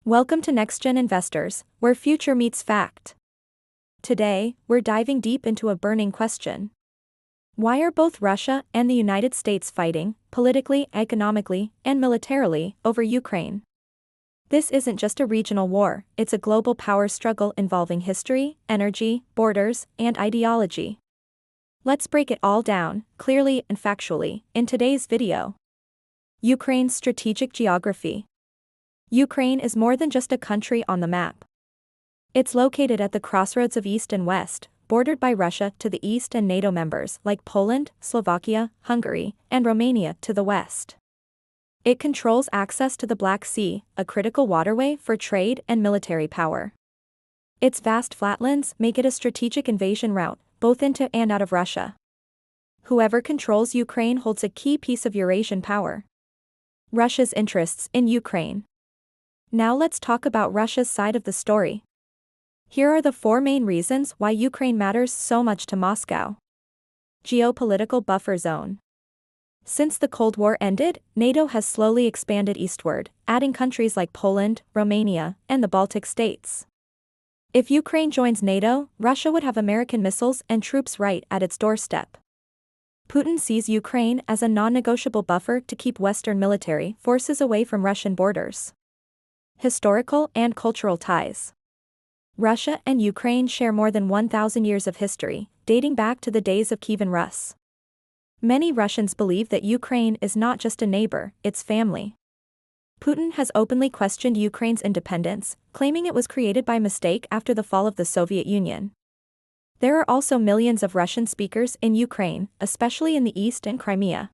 Welcome to NextGen Investors, where future meets fact. Today, we're diving deep into a burning question. Why are both Russia and the United States fighting, politically, economically, and militarily, over Ukraine? This isn't just a regional war, it's a global power struggle involving history, energy, borders, and ideology. Let's break it all down, clearly and factually, in today's video. Ukraine's strategic geography. Ukraine is more than just a country on the map. It's located at the crossroads of East and West, bordered by Russia to the east and NATO members like Poland, Slovakia, Hungary, and Romania to the west. It controls access to the Black Sea, a critical waterway for trade and military power. Its vast flatlands make it a strategic invasion route, both into and out of Russia. Whoever controls Ukraine holds a key piece of Eurasian power. Russia's interests in Ukraine. Now let's talk about Russia's side of the story. Here are the four main reasons why Ukraine matters so much to Moscow. Geopolitical buffer zone. Since the Cold War ended, NATO has slowly expanded eastward, adding countries like Poland, Romania, and the Baltic states. If Ukraine joins NATO, Russia would have American missiles and troops right at its doorstep. Putin sees Ukraine as a non-negotiable buffer to keep Western military forces away from Russian borders. Historical and cultural ties. Russia and Ukraine share more than 1,000 years of history, dating back to the days of Kievan Rus. Many Russians believe that Ukraine is not just a neighbor, it's family. Putin has openly questioned Ukraine's independence, claiming it was created by mistake after the fall of the Soviet Union. There are also millions of Russian speakers in Ukraine, especially in the east and Crimea.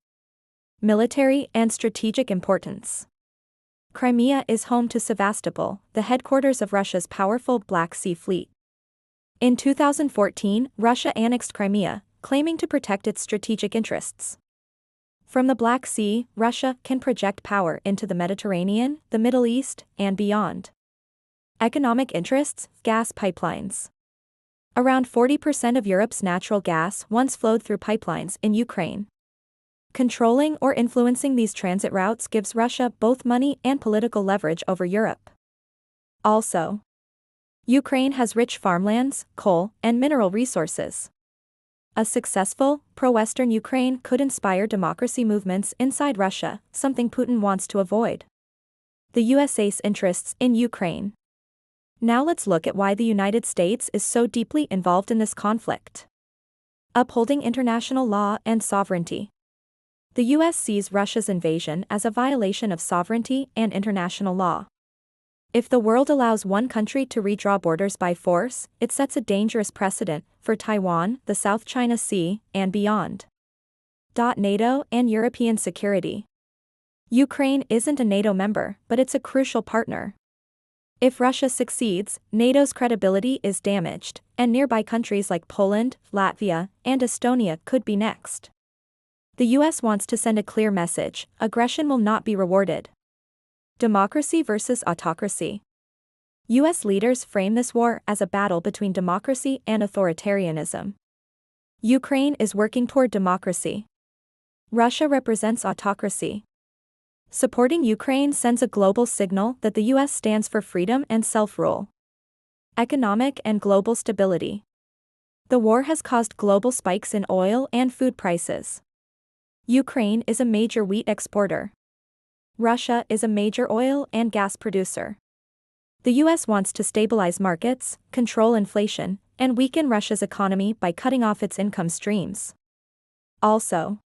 Military and strategic importance. Crimea is home to Sevastopol, the headquarters of Russia's powerful Black Sea Fleet. In 2014, Russia annexed Crimea, claiming to protect its strategic interests. From the Black Sea, Russia can project power into the Mediterranean, the Middle East, and beyond. Economic interests, gas pipelines. Around 40% of Europe's natural gas once flowed through pipelines in Ukraine. Controlling or influencing these transit routes gives Russia both money and political leverage over Europe. Also, Ukraine has rich farmlands, coal, and mineral resources. A successful, pro-Western Ukraine could inspire democracy movements inside Russia, something Putin wants to avoid. The USA's interests in Ukraine. Now let's look at why the United States is so deeply involved in this conflict. Upholding international law and sovereignty. The U.S. sees Russia's invasion as a violation of sovereignty and international law. If the world allows one country to redraw borders by force, it sets a dangerous precedent for Taiwan, the South China Sea, and beyond. NATO and European security. Ukraine isn't a NATO member, but it's a crucial partner. If Russia succeeds, NATO's credibility is damaged, and nearby countries like Poland, Latvia, and Estonia could be next. The U.S. wants to send a clear message: aggression will not be rewarded. Democracy versus autocracy. U.S. leaders frame this war as a battle between democracy and authoritarianism. Ukraine is working toward democracy. Russia represents autocracy. Supporting Ukraine sends a global signal that the U.S. stands for freedom and self-rule. Economic and global stability. The war has caused global spikes in oil and food prices. Ukraine is a major wheat exporter. Russia is a major oil and gas producer. The U.S. wants to stabilize markets, control inflation, and weaken Russia's economy by cutting off its income streams. Also,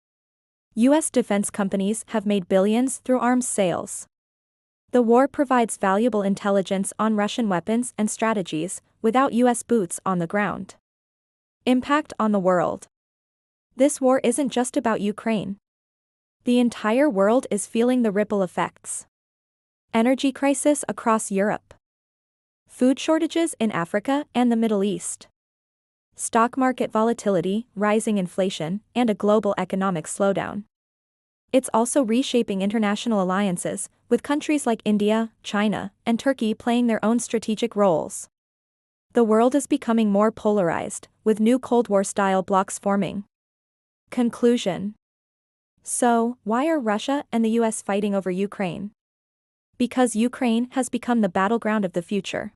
U.S. defense companies have made billions through arms sales. The war provides valuable intelligence on Russian weapons and strategies, without U.S. boots on the ground. Impact on the world. This war isn't just about Ukraine. The entire world is feeling the ripple effects. Energy crisis across Europe. Food shortages in Africa and the Middle East. Stock market volatility, rising inflation, and a global economic slowdown. It's also reshaping international alliances, with countries like India, China, and Turkey playing their own strategic roles. The world is becoming more polarized, with new Cold War-style blocs forming. Conclusion. So, why are Russia and the U.S. fighting over Ukraine? Because Ukraine has become the battleground of the future.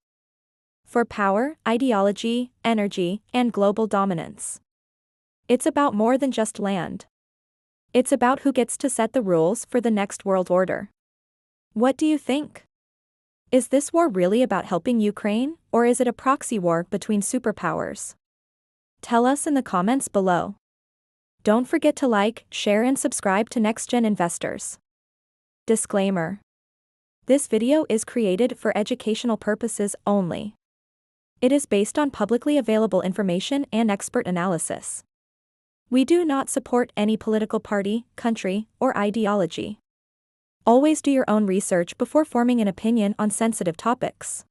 For power, ideology, energy, and global dominance. It's about more than just land. It's about who gets to set the rules for the next world order. What do you think? Is this war really about helping Ukraine, or is it a proxy war between superpowers? Tell us in the comments below. Don't forget to like, share and subscribe to NextGen Investors. Disclaimer. This video is created for educational purposes only. It is based on publicly available information and expert analysis. We do not support any political party, country, or ideology. Always do your own research before forming an opinion on sensitive topics.